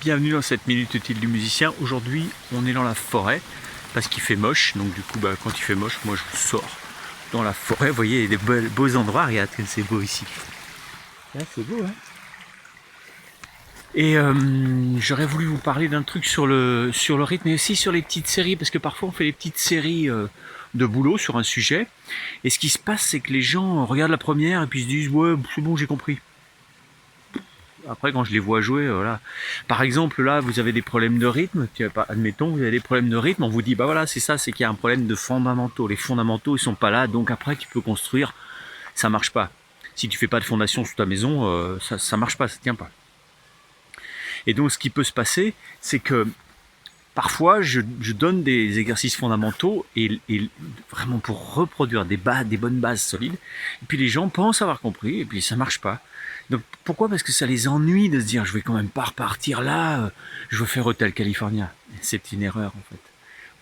Bienvenue dans cette minute utile du musicien. Aujourd'hui, on est dans la forêt parce qu'il fait moche. Donc du coup, quand il fait moche, moi je sors dans la forêt. Vous voyez, il y a des beaux endroits. Regarde comme c'est beau ici. Là, c'est beau, hein. Et j'aurais voulu vous parler d'un truc sur le rythme et aussi sur les petites séries, parce que parfois on fait des petites séries de boulot sur un sujet. Et ce qui se passe, c'est que les gens regardent la première et puis se disent ouais, c'est bon, j'ai compris. Après, quand je les vois jouer, voilà. Par exemple, là, vous avez des problèmes de rythme. Admettons, vous avez des problèmes de rythme. On vous dit, bah voilà, c'est ça, c'est qu'il y a un problème de fondamentaux. Les fondamentaux, ils sont pas là. Donc après, tu peux construire. Ça marche pas. Si tu fais pas de fondation sous ta maison, ça marche pas, ça tient pas. Et donc, ce qui peut se passer, c'est que parfois, je donne des exercices fondamentaux et vraiment pour reproduire des bonnes bases solides. Et puis les gens pensent avoir compris et puis ça marche pas. Donc pourquoi? Parce que ça les ennuie de se dire je vais quand même pas repartir là, je veux faire Hotel California. C'est une erreur en fait.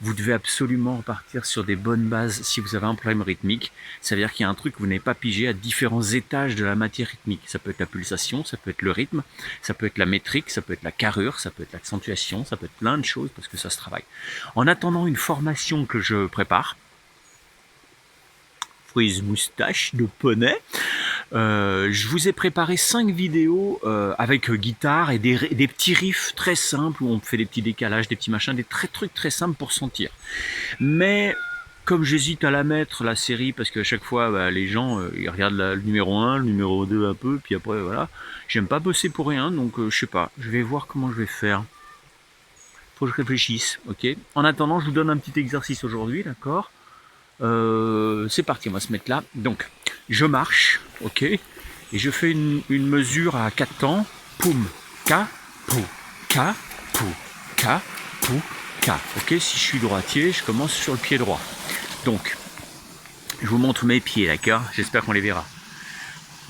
Vous devez absolument repartir sur des bonnes bases si vous avez un problème rythmique. Ça veut dire qu'il y a un truc que vous n'avez pas pigé à différents étages de la matière rythmique. Ça peut être la pulsation, ça peut être le rythme, ça peut être la métrique, ça peut être la carrure, ça peut être l'accentuation, ça peut être plein de choses parce que ça se travaille. En attendant une formation que je prépare, frise moustache de poney, je vous ai préparé 5 vidéos avec guitare et des petits riffs très simples où on fait des petits décalages, des petits machins, des trucs très simples pour sentir. Mais comme j'hésite à la mettre, la série, parce qu'à chaque fois les gens ils regardent le numéro 1, le numéro 2 un peu, puis après voilà, j'aime pas bosser pour rien, donc je sais pas, je vais voir comment je vais faire. Faut que je réfléchisse, ok. En attendant, je vous donne un petit exercice aujourd'hui, d'accord. C'est parti, on va se mettre là. Donc, je marche, ok, et je fais une mesure à 4 temps. Poum, ka, pou, ka, pou, ka, pou, ka. Ok, si je suis droitier, je commence sur le pied droit. Donc, je vous montre mes pieds, d'accord. J'espère qu'on les verra.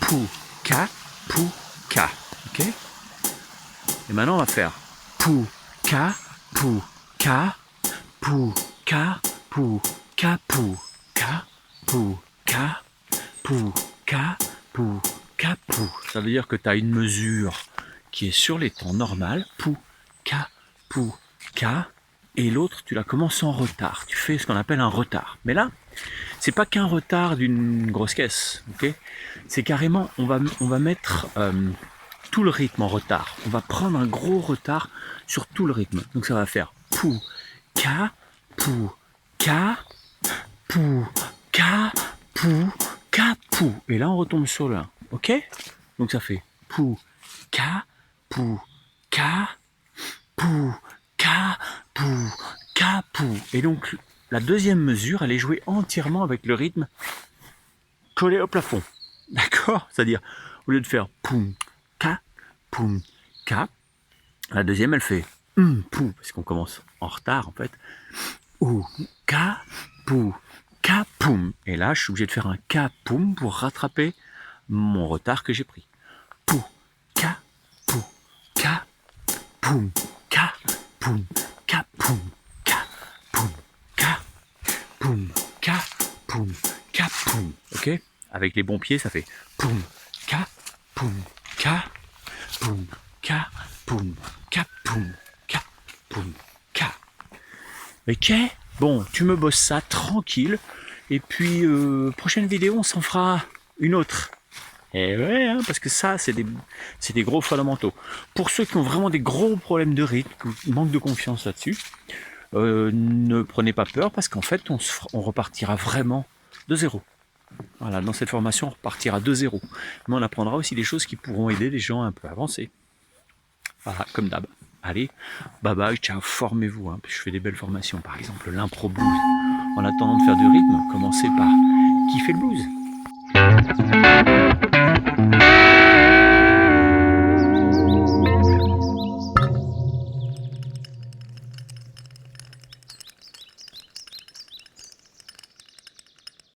Pou, ka, ok. Et maintenant, on va faire pou, ka, pou, ka, pou, ka, pou. Ka, pou, ka, pou, ka, pou, ka, pou, ka, pou. Ça veut dire que tu as une mesure qui est sur les temps normaux, pou, ka, et l'autre tu la commences en retard. Tu fais ce qu'on appelle un retard. Mais là, c'est pas qu'un retard d'une grosse caisse, ok. C'est carrément, on va mettre tout le rythme en retard. On va prendre un gros retard sur tout le rythme. Donc ça va faire pou, ka, pou, ka. Pou, ka, pou, ka, pou. Et là, on retombe sur le 1. Ok? Donc ça fait pou, ka, pou, ka, pou, ka, pou, ka, pou. Et donc, la deuxième mesure, elle est jouée entièrement avec le rythme collé au plafond. D'accord? C'est-à-dire, au lieu de faire poum, ka, la deuxième, elle fait pou, parce qu'on commence en retard, en fait. Ou, ka, pou, ka, poum. Et là, je suis obligé de faire un ka, poum pour rattraper mon retard que j'ai pris. Pou, ka, poum, ka, poum, ka, poum, ka, poum, ka, poum, ka, poum, ka, poum, ka, poum. Ok? Avec les bons pieds, ça fait poum, ka, poum, ka, poum, ka, poum, ka, poum, ka, poum, ka. Ok? Bon, tu me bosses ça tranquille. Et puis, prochaine vidéo, on s'en fera une autre. Et ouais, hein, parce que ça, c'est des gros fondamentaux. Pour ceux qui ont vraiment des gros problèmes de rythme, qui manquent de confiance là-dessus, ne prenez pas peur, parce qu'en fait, on repartira vraiment de zéro. Voilà, dans cette formation, on repartira de zéro. Mais on apprendra aussi des choses qui pourront aider les gens un peu avancés. Voilà, comme d'hab. Allez, bye bye, ciao, formez-vous. Hein. Je fais des belles formations, par exemple l'impro blues. En attendant de faire du rythme, commencez par kiffer le blues.